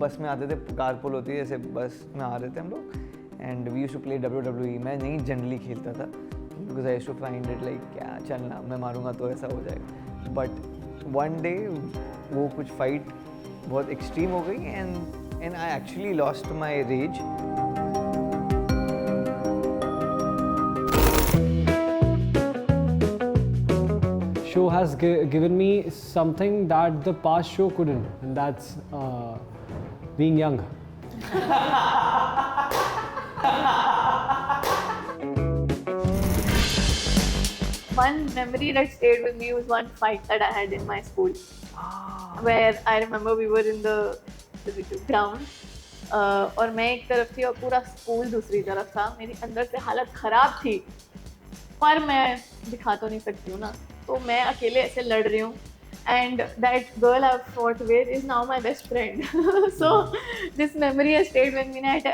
बस में आते थे, कारपूल होती है जैसे, बस में आ रहे थे हम लोग, and we used to play WWE। मैं नहीं जनरली खेलता था because I used to find it like क्या चलना, मैं मारूंगा तो ऐसा हो जाएगा, बट वन डे वो कुछ फाइट बहुत एक्सट्रीम हो गई and I actually lost my rage. Show has given me something that the past show couldn't, and that's being young. One memory that stayed with me was one fight that I had in my school, where I remember we were in the ground, और मैं एक तरफ थी और पूरा school दूसरी तरफ था। मेरी अंदर से हालत खराब थी, पर मैं दिखा तो नहीं सकती हूँ ना, तो मैं अकेले ऐसे लड़ रही हूँ, and that girl I've fought with is now my best friend. So this memory has stayed with me, and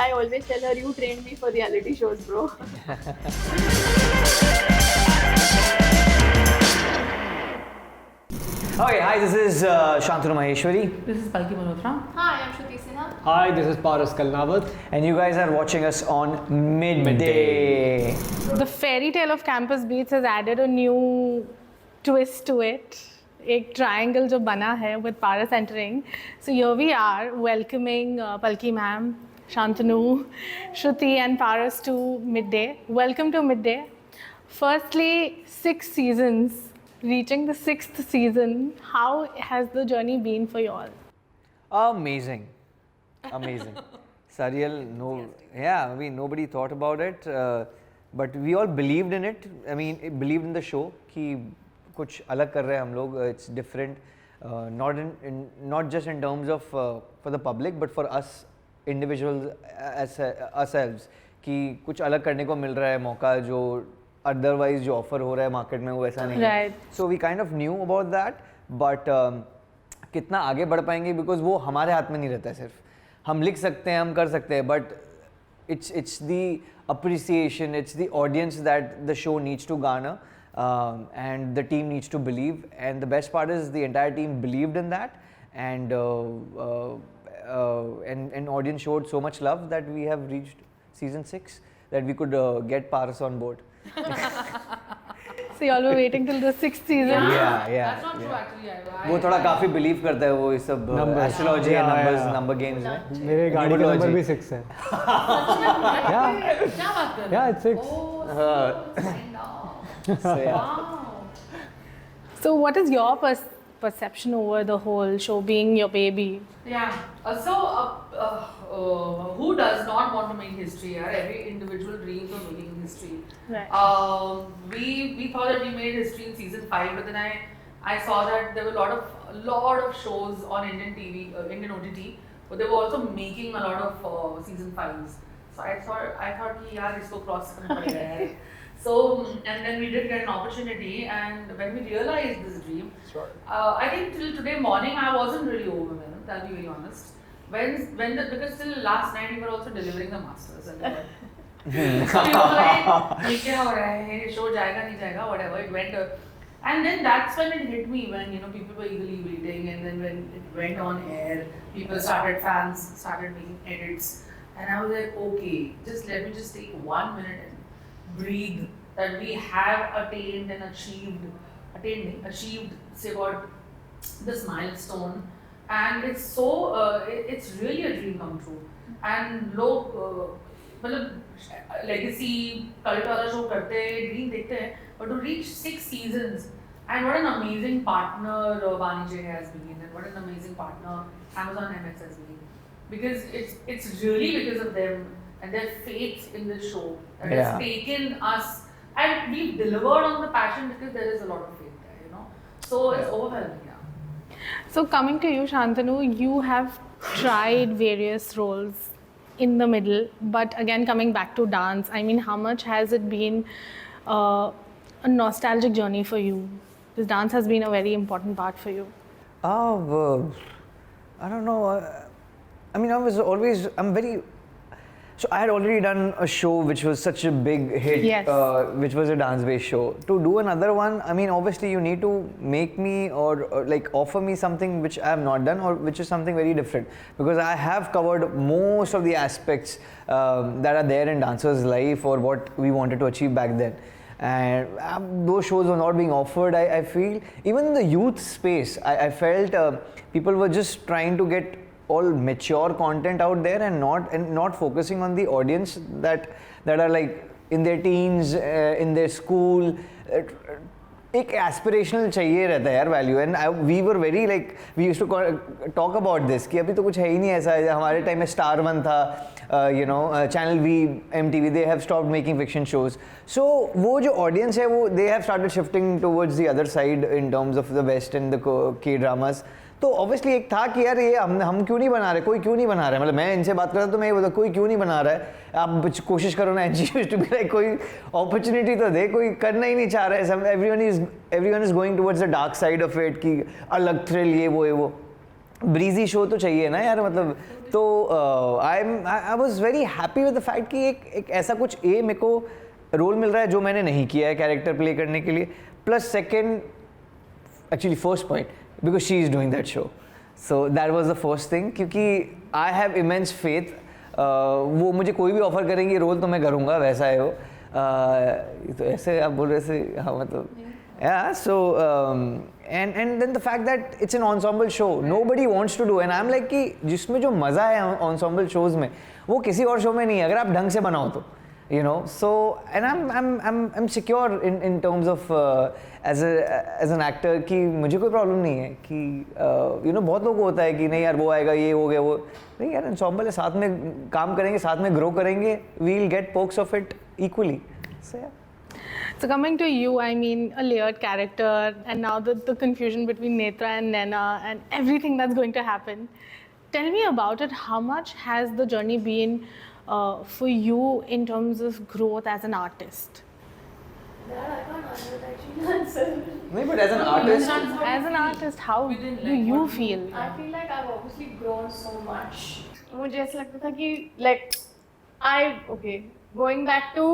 I always tell her, you trained me for reality shows, bro. Okay, hi, this is Shantanu Maheshwari. This is Palki Malhotra. Hi, I'm Shruti Sinha. Hi, this is Paras Kalnawat. And you guys are watching us on Midday. The fairy tale of Campus Beats has added a new twist to it. एक triangle जो बना है with Paras entering. So here we are welcoming Palki ma'am, Shantanu, Shruti and Paras to Midday. Welcome to Midday. Firstly, 6 seasons. Reaching the 6th season, how has the journey been for you all? Amazing. Surreal, no, yeah, I mean, nobody thought about it, but we all believed in it. I mean, believed in the show कि कुछ अलग कर रहे हैं हम लोग. It's different, not just in terms of for the public, but for us individuals as ourselves कि कुछ अलग करने को मिल रहा है मौका, जो अदरवाइज जो ऑफर हो रहा है मार्केट में वो ऐसा नहीं है. So we kind of knew about that, but कितना आगे बढ़ पाएंगे बिकॉज वो हमारे हाथ में नहीं रहता है. सिर्फ हम लिख सकते हैं, हम कर सकते हैं, but it's the appreciation, it's the audience that the show needs to garner, and the team needs to believe, and the best part is the entire team believed in that, and audience showed so much love that we have reached season 6 that we could get Paras on board. So you all were waiting till the 6th season? Yeah. That's not true actually. वो थोड़ा काफी believe करता है वो इस सब astrology या number games में. मेरे गाड़ी का नंबर भी 6 है. क्या बात कर रहे हो? Yeah, it's 6. So yeah. Wow. So what is your perception over the whole show being your baby? Yeah. Who does not want to make history? Every individual dreams of making history. Right. We thought that we made history in season 5, but then I saw that there were a lot of shows on Indian TV, Indian OTT, but they were also making a lot of season 5s. So I thought कि यार इसको cross करना पड़ेगा यार. So and then we did get an opportunity, and when we realized this dream, I think till today morning I wasn't really overwhelmed. I'll be very honest. Because till last night we were also delivering the masters and so we were like, ये क्या हो रहा है, show जाएगा नहीं जाएगा, whatever. It went, and then that's when it hit me, when people were eagerly waiting, and then when it went on air, fans started making edits, and I was like, okay, let me take 1 minute and breathe, that we have attained and achieved, say what, this milestone. And it's so, it's really a dream come true. And लोग मतलब legacy cult वाला show करते हैं, dream देखते हैं, but to reach 6 seasons, and what an amazing partner Bani J has been, and what an amazing partner Amazon MX has been, because it's really because of them and their faith in the show that has taken us, and we've delivered on the passion because there is a lot of faith there, So it's overwhelming. So coming to you, Shantanu, you have tried various roles in the middle, but again coming back to dance, I mean, how much has it been a nostalgic journey for you? This dance has been a very important part for you. I don't know. I mean, I'm So I had already done a show which was such a big hit, Yes. which was a dance-based show. To do another one, I mean, obviously you need to make me or like offer me something which I have not done or which is something very different, because I have covered most of the aspects that are there in dancers' life or what we wanted to achieve back then. And those shows were not being offered. I feel even in the youth space, I felt people were just trying to get all mature content out there and not focusing on the audience that are like in their teens, in their school. एक aspirational चाहिए रहता है यार value, and we were very like we used to talk about this कि अभी तो कुछ है ही नहीं ऐसा. हमारे टाइम में स्टार वन था, you know, channel V, MTV, they have stopped making fiction shows. So वो जो ऑडियंस है वो they have started shifting towards the other side in terms of the west and the K dramas. तो obviously एक था कि यार ये हम क्यों नहीं बना रहे, कोई क्यों नहीं बना रहा है. मतलब मैं इनसे बात कर रहा था तो मैं ये बोलता कोई क्यों नहीं बना रहा है, आप कोशिश करो ना. कोई अपॉर्चुनिटी तो दे, कोई करना ही नहीं चाह रहा है. Everyone is going towards the dark side of it कि अलग थ्रिल ये वो ब्रीजी शो तो चाहिए ना यार. मतलब तो I was very happy with the fact कि एक ऐसा कुछ मेरे को रोल मिल रहा है जो मैंने नहीं किया है कैरेक्टर प्ले करने के लिए. Plus second, actually first point, because she is doing that show, so that was the first thing. क्योंकि I have immense faith, वो मुझे कोई भी ऑफर करेंगे रोल तो मैं करूँगा, वैसा है वो. तो ऐसे आप बोल रहे थे, हाँ मतलब yeah. So and then the fact that it's an ensemble show, nobody wants to do, and I'm like कि जिसमें जो मज़ा है ensemble shows में वो किसी और शो में नहीं है अगर आप ढंग से बनाओ तो, you know. So and I'm secure in terms of as an actor कि मुझे कोई प्रॉब्लम नहीं है कि you know बहुत लोगों को होता है कि नहीं यार वो आएगा, ये हो गया, वो नहीं यार. ensemble है, साथ में काम करेंगे, साथ में ग्रो करेंगे, we'll get perks of it equally. So yeah. So coming to you, I mean, a layered character, and now the confusion between Netra and Naina and everything that's going to happen. Tell me about it. How much has the journey been for you in terms of growth as an artist? That I can't actually answer. नहीं, but as an artist, As an artist, how We didn't do like you what we feel? I feel like I've obviously grown so much. मुझे ऐसा लगता था कि like going back to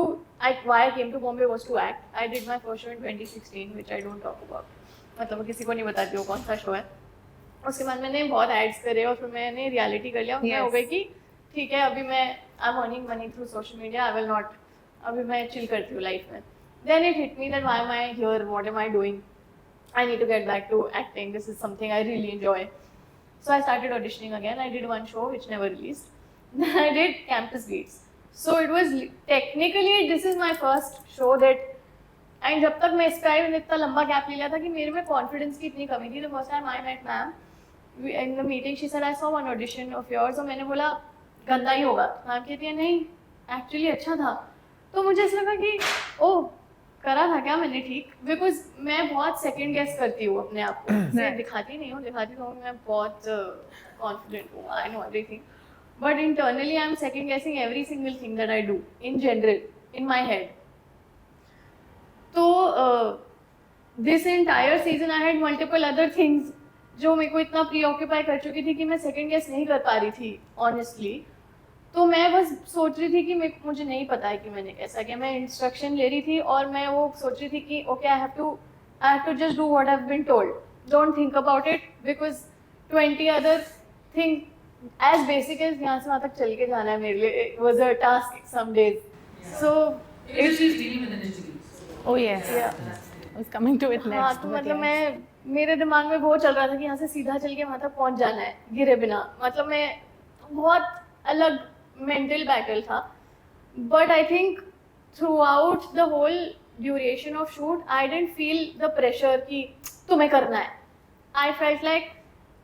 why I came to Bombay was to act. I did my first show in 2016, which I don't talk about. मतलब मैं किसी को नहीं बताती हूँ कौन सा शो है. उसके बाद मैंने बहुत एड्स करे और फिर मैंने रियलिटी कर लिया. मैं हो गई कि ठीक है अभी मैं I'm earning money through social media. I will not. अभी मैं chill करती हूँ life में. Then it hit me that why am I here? What am I doing? I need to get back to acting. This is something I really enjoy. So I started auditioning again. I did one show which never released. Then I did Campus Beats. So it was technically this is my first show that. And जब तक मैं इसका इतना लंबा gap ले लिया था कि मेरे में कॉन्फिडेंस की इतनी कमी थी. The first time I met ma'am in the meeting, she said I saw one audition of yours. और मैंने बोला गंदा ही होगा. मैम कहती है नहीं एक्चुअली अच्छा था. तो मुझे ऐसा लगा कि ओह करा था क्या मैंने ठीक, बिकॉज मैं बहुत सेकंड गेस करती हूँ अपने आप को. मैं दिखाती नहीं हूँ, दिखाती तो मैं बहुत कॉन्फिडेंट हूँ. I know everything, but internally I am second guessing every single thing that I do in general in my head. तो this entire season I had multiple other things जो मेरे को इतना प्री ऑक्यूपाई कर चुकी थी कि मैं सेकंड गेस नहीं कर पा रही थी ऑनेस्टली. तो मैं बस सोच रही थी कि मुझे नहीं पता है कि मैंने कैसा किया. मैं इंस्ट्रक्शन ले रही थी और मैं वो सोच रही थी कि okay I have to just do what I have been told. Don't think about it because 20 other thing as basic as यहाँ से वहाँ तक चल के जाना है मेरे लिए. It was a task some days. So It's just dealing with initially. Oh yes. Yeah. I was coming to it next. हाँ तो but मतलब yes. मेरे दिमाग में वो चल रहा था कि यहाँ से सीधा चल के वहाँ तक पहुँच जाना है गिरे बिना. मतलब मैं बहुत अलग मेंटल बैटल था. But I think throughout the whole duration of shoot I didn't feel the pressure कि तुम्हें करना है. I felt like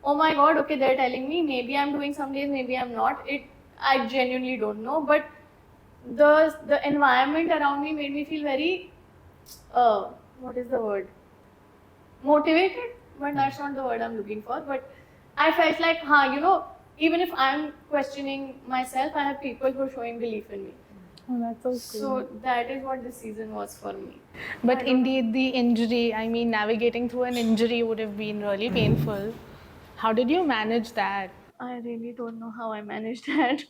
oh my god, okay, they're telling me maybe I'm doing some days, maybe I'm not. I genuinely don't know, but the environment around me made me feel very what is the word, motivated, but that's not the word I'm looking for. But I felt like you know, even if I'm questioning myself, I have people who are showing belief in me. Oh, that's so cool. So that is what this season was for me. But indeed, the injury, I mean, navigating through an injury would have been really painful. How did you manage that? I really don't know how I managed that.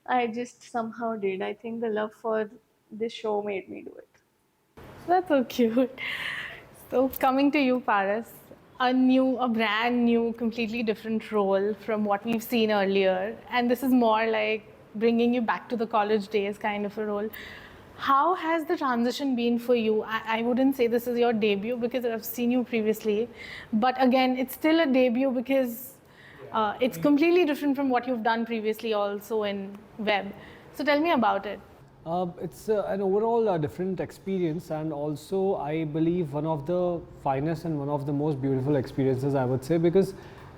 I just somehow did. I think the love for this show made me do it. That's so cute. So coming to you, Paras, a brand new, completely different role from what we've seen earlier, and this is more like bringing you back to the college days kind of a role. How has the transition been for you? I wouldn't say this is your debut because I've seen you previously, but again, it's still a debut because it's completely different from what you've done previously also in web. So tell me about it. It's an overall different experience, and also I believe one of the finest and one of the most beautiful experiences, I would say, because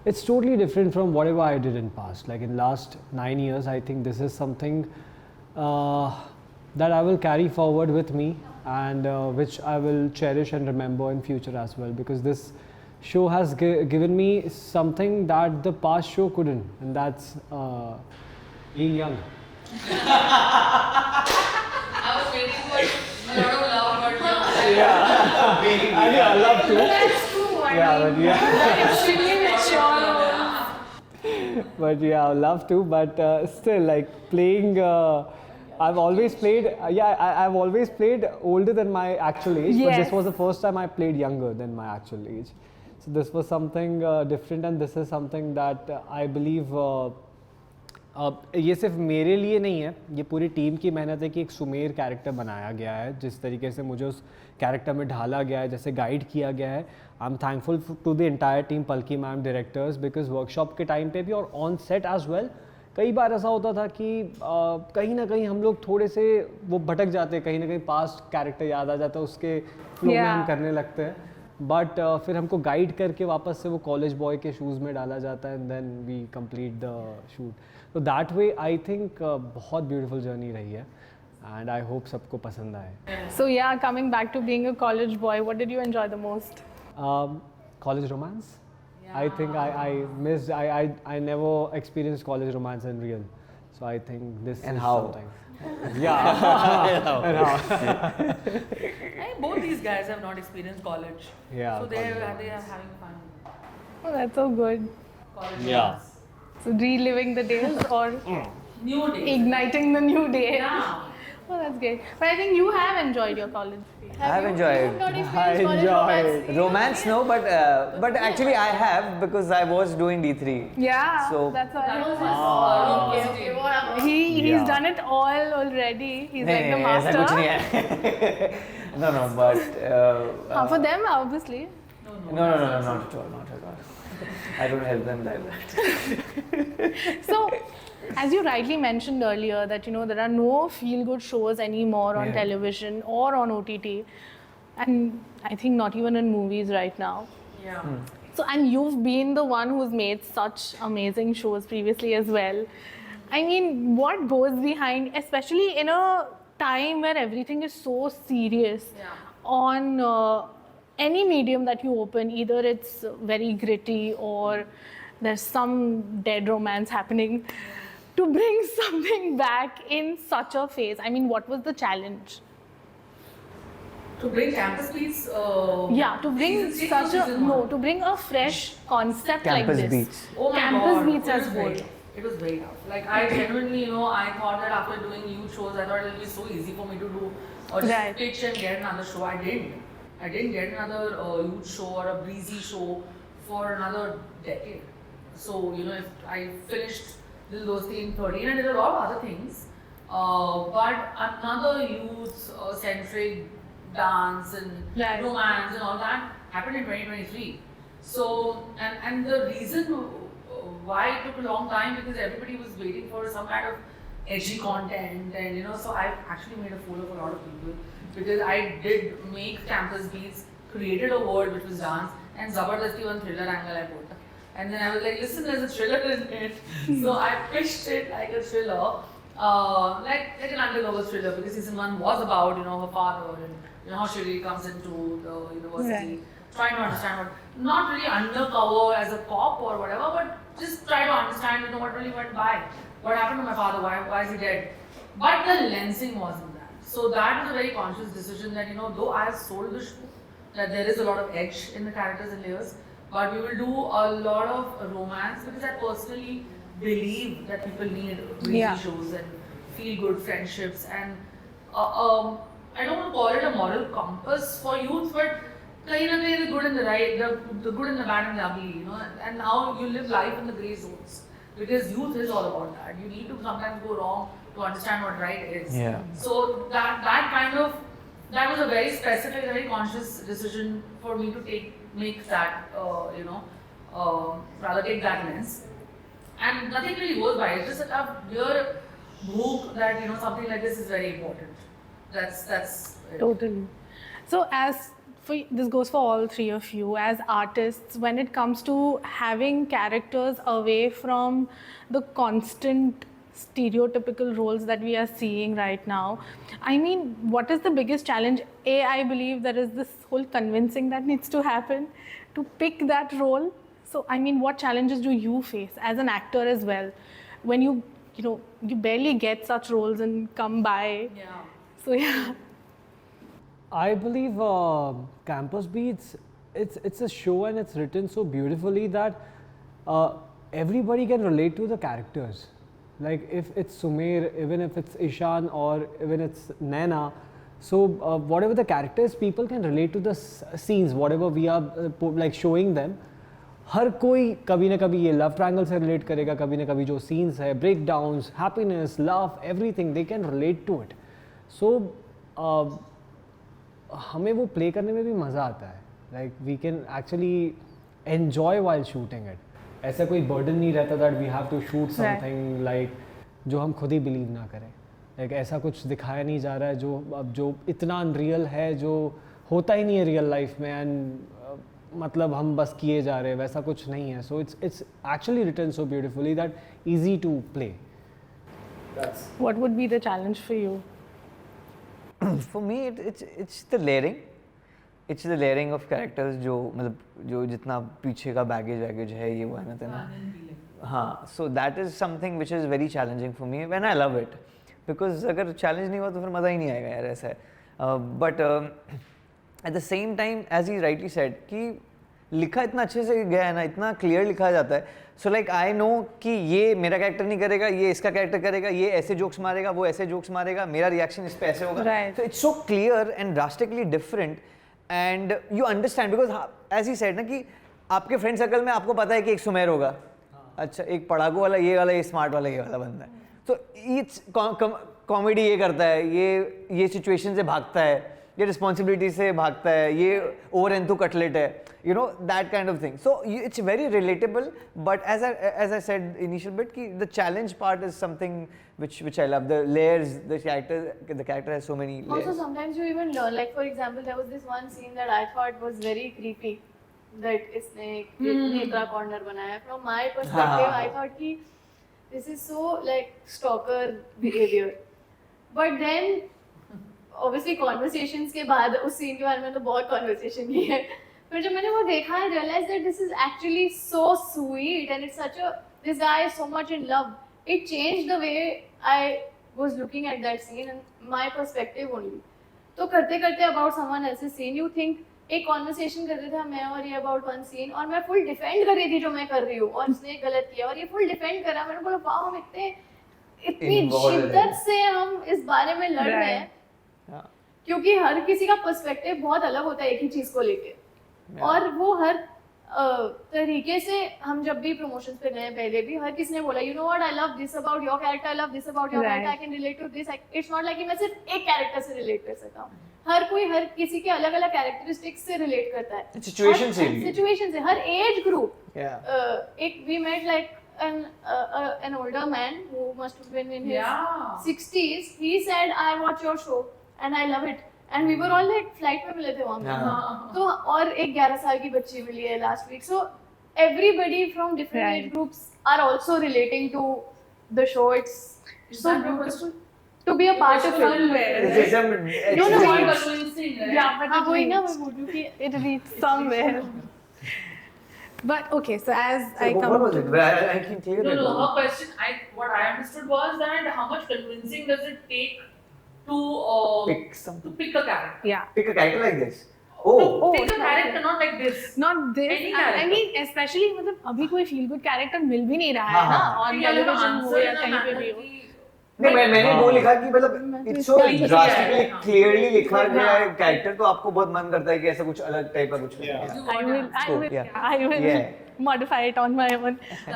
it's totally different from whatever I did in past. Like in last 9 years, I think this is something that I will carry forward with me, and which I will cherish and remember in future as well, because this show has given me something that the past show couldn't, and that's being young. I was waiting for a lot of love, but I love to. That's true. Extremely mature. But yeah, I love to. But still, like playing, I've always played. I've always played older than my actual age. But Yes. this was the first time I played younger than my actual age. So this was something different, and this is something that I believe. ये सिर्फ मेरे लिए नहीं है, ये पूरी team की मेहनत है कि एक सुमेर कैरेक्टर बनाया गया है, जिस तरीके से मुझे उस कैरेक्टर में ढाला गया है, जैसे गाइड किया गया है. I am thankful to the entire team, Palki ma'am, directors, because workshop के टाइम पे भी और ऑन सेट एज वेल कई बार ऐसा होता था कि कहीं ना कहीं हम लोग थोड़े से वो भटक जाते हैं, कहीं ना कहीं पास्ट कैरेक्टर याद आ जाता है, उसके फ्लो में हम करने लगते हैं. बट फिर हमको गाइड करके वापस से वो कॉलेज बॉय के शूज़ में डाला जाता है, and then we complete the shoot. तो दैट वे आई थिंक बहुत ब्यूटीफुल जर्नी रही है, एंड आई होप सबको पसंद आए. So yeah, coming back to being a college boy, what did you enjoy the most? College romance. I think I missed. I never experienced college romance in real. So I think this And is how? something. Yeah. And how? both these guys have not experienced college. Yeah, So they college are having fun. Oh, that's so good. College Yeah. days. So reliving the days or New days. igniting the new day. Yeah. Oh, that's great. But I think you have enjoyed your college. I have enjoyed. Not I experienced college enjoyed. romance? Romance, no, but actually I have because I was doing D3. Yeah, So- that's why. That was his Okay, what He's Yeah. done it all already. He's like the नहीं, ऐसा master. कुछ नहीं है. No, but For them, obviously. no, not at all, not at all. I don't help them like that. So, as you rightly mentioned earlier, that there are no feel-good shows anymore on Yeah. television or on OTT, and I think not even in movies right now. Yeah. So, and you've been the one who's made such amazing shows previously as well. I mean, what goes behind, especially in a time where everything is so serious Yeah. on any medium that you open, either it's very gritty or there's some dead romance happening. To bring something back in such a phase, I mean, what was the challenge? To bring Campus Beats. Yeah, to bring season such three or a season no, one? to bring a fresh concept Campus like this. Beats. Oh my Campus God, Beats it as was very whole. tough. It was very tough. Like I genuinely, I thought that after doing huge shows, I thought it would be so easy for me to do or just Right. pitch and get another show. I didn't get another huge show or a breezy show for another decade. So if I finished Dil Dosti in 13, I did a lot of other things. But another youth-centric dance and Right. romance and all that happened in 2023. So, and the reason why it took a long time because everybody was waiting for some kind of edgy content, and so I actually made a fool of a lot of people because I did make Campus Beats, created a world which was dance, and Zabardasti one thriller angle I put. And then I was like, listen, there's a thriller in it. So I pitched it like a thriller, like an undercover thriller because season 1 was about her father and how she comes into the university, trying to understand what, not really undercover as a cop or whatever, but just try to understand what really went by, what happened to my father, why is he dead. But the lensing wasn't that. So that was a very conscious decision that though I have sold the show, that there is a lot of edge in the characters and layers, but we will do a lot of romance because I personally believe that people need crazy Yeah. shows and feel good friendships, and I don't want to call it a moral compass for youth, but kahin na kahin the good and the right, the good and the bad and the ugly, you know, and how you live life in the grey zones, because youth is all about that. You need to sometimes go wrong to understand what right is. Yeah. So that was a very specific, very conscious decision for me to make that, rather take that lens. And nothing really goes by. It's just that I've heard book that something like this is very important. That's it. Totally. So this goes for all three of you as artists, when it comes to having characters away from the constant stereotypical roles that we are seeing right now, I mean, what is the biggest challenge? I believe there is this whole convincing that needs to happen to pick that role. So I mean, what challenges do you face as an actor as well, when you barely get such roles and come by? Yeah. So yeah. I believe Campus Beats, it's a show and it's written so beautifully that everybody can relate to the characters. Like if it's Sumer, even if it's Ishan, or even it's Naina, so whatever the characters, people can relate to the scenes, whatever we are like showing them. हर कोई कभी ना कभी ये love triangle से relate करेगा, कभी ना कभी जो सीन्स है, breakdowns, happiness, love, everything they can relate to it. So हमें वो प्ले करने में भी मज़ा आता है. Like we can actually enjoy while shooting it. ऐसा कोई बर्डन नहीं रहता that we have to shoot something like जो हम खुद ही बिलीव ना करें. लाइक ऐसा कुछ दिखाया नहीं जा रहा है जो इतना अनरियल है, जो होता ही नहीं है रियल लाइफ में, एंड मतलब हम बस किए जा रहे हैं, वैसा कुछ नहीं है. So it's actually written so beautifully that easy to play. What would be the challenge for you? For me, it's the layering. It's the layering of characters जो जितना पीछे का baggage है ये वो है ना तेना. हाँ, so that is something which is very challenging for me when I love it, because अगर challenge नहीं हुआ तो फिर मज़ा ही नहीं आएगा यार, ऐसा है. But at the same time, as he rightly said, कि लिखा इतना अच्छे से गया है ना, इतना क्लियर लिखा जाता है. सो लाइक आई नो कि ये मेरा कैरेक्टर नहीं करेगा, ये इसका कैरेक्टर करेगा, ये ऐसे जोक्स मारेगा, वो ऐसे जोक्स मारेगा, मेरा रिएक्शन इस पे ऐसे होगा. Right. So it's so clear and drastically different, and you understand because as he said ना कि आपके फ्रेंड सर्कल में आपको पता है कि एक सुमेर होगा, अच्छा एक पढ़ाकू वाला ये वाला, ये स्मार्ट वाला ये वाला बंदा है. तो इट्स कॉमेडी ये करता है, ये सिचुएशन से भागता है, ये रिस्पॉन्सिबिलिटी से भागता है, ये ओवर एंथू कटलेट है, you know, that kind of thing. So it's very relatable, but as I said initial bit ki the challenge part is something which I love. The layers, the character has so many layers. Also sometimes you even learn, like for example there was this one scene that I thought was very creepy, that इसने Netra corner बनाया. From my perspective I thought कि this is so like stalker behavior, but then obviously conversations के बाद उस scene के बारे में तो बहुत conversation की है. फिर जब मैंने वो देखा, I realized that this is actually so sweet and it's such a, this guy is so much in love. It changed the way I was looking at that scene and my perspective only. तो करते करते about someone else's scene, you think एक conversation कर रहे थे मैं और ये about one scene, और मैं full defend कर रही थी जो मैं कर रही हूँ, और उसने गलत किया और ये full defend करा. मैंने बोला वाह, हम इतनी शिद्दत से हम इस बारे में लड़ रहे हैं, क्योंकि हर किसी का पर्सपेक्टिव बहुत अलग होता है एक ही चीज को लेके. और वो हर तरीके से हम जब भी प्रमोशंस पे गए पहले भी हर किसी ने बोला you know what, I love this about your character, I love this about your character, I can relate to this. It's not like कि मैं सिर्फ एक कैरेक्टर से रिलेट कर सकता हूँ. हर कोई हर किसी के अलग अलग कैरेक्टरिस्टिक्स से रिलेट करता है, सिचुएशन से, हर एज ग्रुप. एक we met like an older man who must have been in his 60s. He said I watch your show and I love it. And we were all like flight में मिले थे वहाँ पे. तो और एक 11 साल की बच्ची मिली है last week. So everybody from different age groups are also relating to the show. It's so beautiful to be a part of it. No, convincing, right? yeah, but हाँ वही ना मैं बोल रही हूँ कि it reads somewhere. But okay, so as I come what was it? I can take it. No, her question, what I understood was that how much convincing does it take to Pick something. to pick a character? yeah. Pick a character like this. Oh. Think of character, not like this. Not this. Any I character. mean, especially मतलब अभी कोई feel good character मिल भी नहीं रहा हाँ, है ना हाँ. on You have to television हो answer या in a कहीं पे manner भी हो. कि- नहीं मैंने वो लिखा कि मतलब मैं इट्स तो सो इसका ड्रास्टिकली हाँ. क्लियरली लिखा हाँ. गया है कैरेक्टर, तो आपको बहुत मन करता है कि ऐसा कुछ अलग टाइप का कुछ Yeah. हो. I will Yeah. modify it on my own.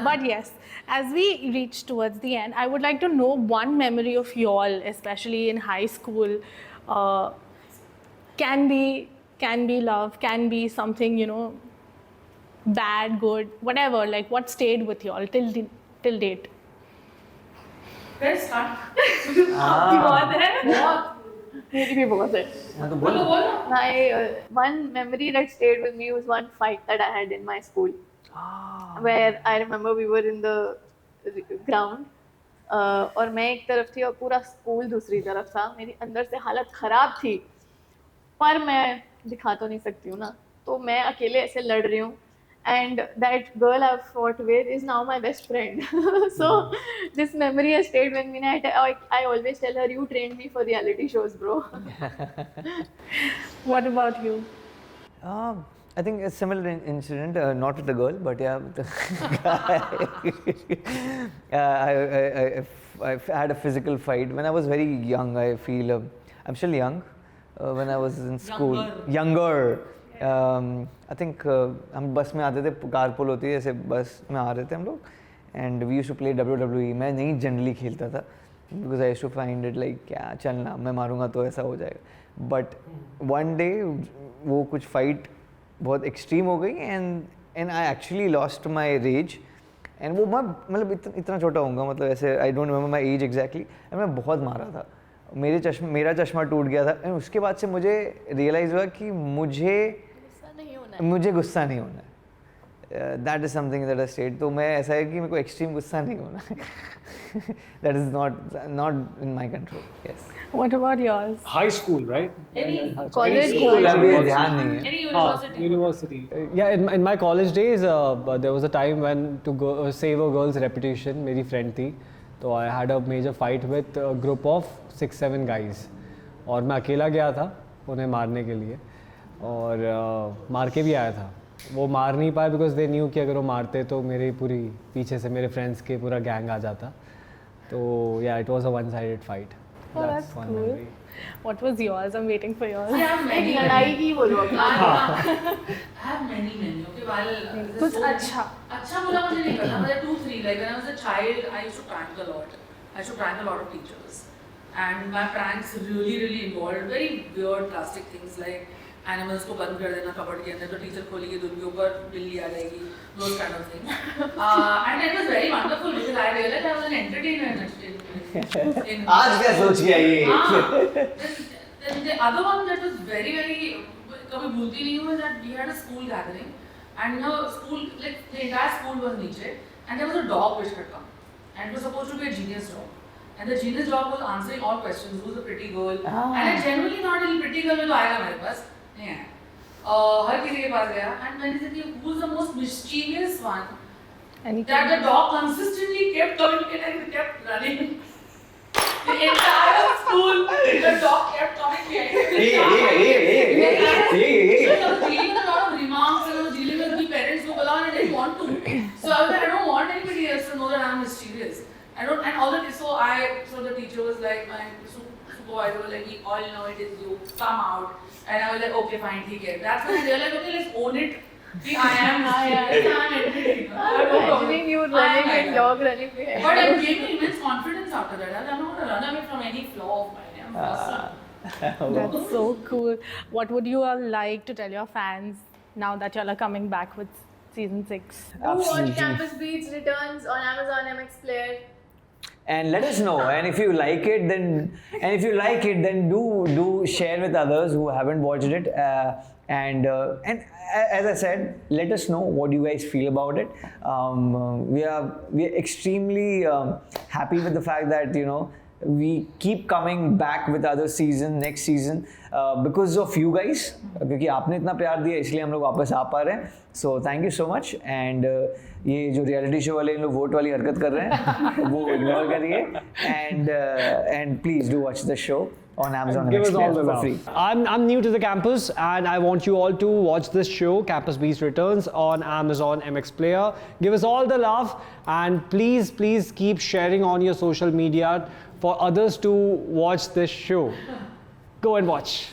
But yes, as we reach towards the end, I would like to know one memory of y'all, especially in high school. Can be love, can be something, you know, bad, good, whatever. Like what stayed with y'all till date. Where is start? आपकी बहुत है बहुत मेरी भी बहुत है हाँ तो बोलो बोलो. बोलो My one memory that stayed with me was one fight that I had in my school, where I remember we were in the ground, और मैं एक तरफ थी और पूरा स्कूल दूसरी तरफ था. मेरी अंदर से हालत खराब थी, पर मैं दिखा तो नहीं सकती हूँ ना, तो मैं अकेले ऐसे लड़ रही हूँ. And that girl I've fought with is now my best friend. So this memory has stayed with me. And I always tell her, you trained me for reality shows, bro. What about you? I think a similar incident, not with the girl, but yeah, with the guy. I had a physical fight when I was very young. I feel I'm still young. When I was in school, younger. I think हम बस में आते थे, carpool होती है ऐसे बस में आ रहे थे हम लोग, and we used to play WWE. मैं नहीं जनरली खेलता था because I used to find it like क्या चलना, मैं मारूंगा तो ऐसा हो जाएगा. बट वन डे वो कुछ फाइट बहुत एक्सट्रीम हो गई and I actually lost my rage. And वो मैं मतलब इतना छोटा होऊंगा, मतलब ऐसे I don't remember my age exactly, and मैं बहुत मारा था. मेरा चश्मा टूट गया था. एंड उसके बाद से मुझे रियलाइज़ हुआ कि मुझे गुस्सा नहीं होना है. That is something that I stayed. तो मैं ऐसा है कि मेरे को एक्सट्रीम गुस्सा नहीं होना है. That is not in my control. Yes. What about yours? High school, right? Any College school अभी ध्यान नहीं है. any Ah, university. university. Yeah, in my college days, there was a time when to go save a girl's reputation. मेरी friend थी, तो I had a major fight with a group of 6-7 guys. और मैं अकेला गया था उन्हें मारने के लिए, और मार के भी आया था. वो मार नहीं पाए बिकॉज दे न्यू कि अगर वो मारते तो मेरे पूरी पीछे से मेरे फ्रेंड्स के पूरा गैंग आ जाता. तो या it was a one sided fight. Oh, that's cool. What was yours? I'm waiting for yours. I have एक many. लड़ाई की बोलो. I have many. Okay, while कुछ अच्छा. अच्छा बुरा मुझे नहीं पता. But there are 2-3. Like when I was a child, I used to prank a lot. I used to prank a lot of teachers, and my pranks really involved very weird, drastic things like animals को बंद कर देना cupboard के अंदर, तो teacher खोलेगी तो उनके ऊपर बिल्ली आ जाएगी. Those kind of things. And it was very wonderful because I realized I was an entertainer in आज क्या सोच के आई है? Then the other one that was very कभी भूलती नहीं हूँ, that we had a school gathering and school, like the entire school was नीचे and there was a dog which had come and it was supposed to be a genius dog. And the genius dog was answering all questions. Who's the pretty girl? And I genuinely thought a pretty girl में तो आएगा मेरे पास. नहीं आया. हर किसी के पास गया. And when he said, who's the most mischievous one? That the dog consistently kept coming in and kept running. The entire school, the dog kept coming behind. So I was dealing with a lot of remarks and I was dealing with the parents who belong and I didn't want to. So I was like, I don't want anybody else to know that I'm mischievous. I don't, and all that. So the teacher was like, my supervisor was like, we all know it is you. Come out. And I was like, okay, fine, ठीक है. That's when I realized, okay, let's own it. See, I am entertaining. I'm imagining you running and dog running behind. But it gave me immense confidence after that. I'm not gonna run away from any flaw of mine. I'm awesome. That's so cool. What would you all like to tell your fans now that y'all are coming back with season 6? Do watch Campus Beats returns on Amazon MX Player. And let us know. And if you like it, then do share with others who haven't watched it. And as I said, let us know what you guys feel about it. We are extremely happy with the fact that we keep coming back with other season, next season, because of you guys. क्योंकि आपने इतना प्यार दिया इसलिए हम लोग वापस आ पा रहे हैं. So thank you so much. And ये जो रियलिटी शो वाले इन लोग वोट वाली हरकत कर रहे हैं वो इग्नोर करिए. And please do watch the show. on Amazon Give MX us all the Player for love. free. I'm new to the campus and I want you all to watch this show, Campus Beast Returns, on Amazon MX Player. Give us all the love and please keep sharing on your social media for others to watch this show. Go and watch.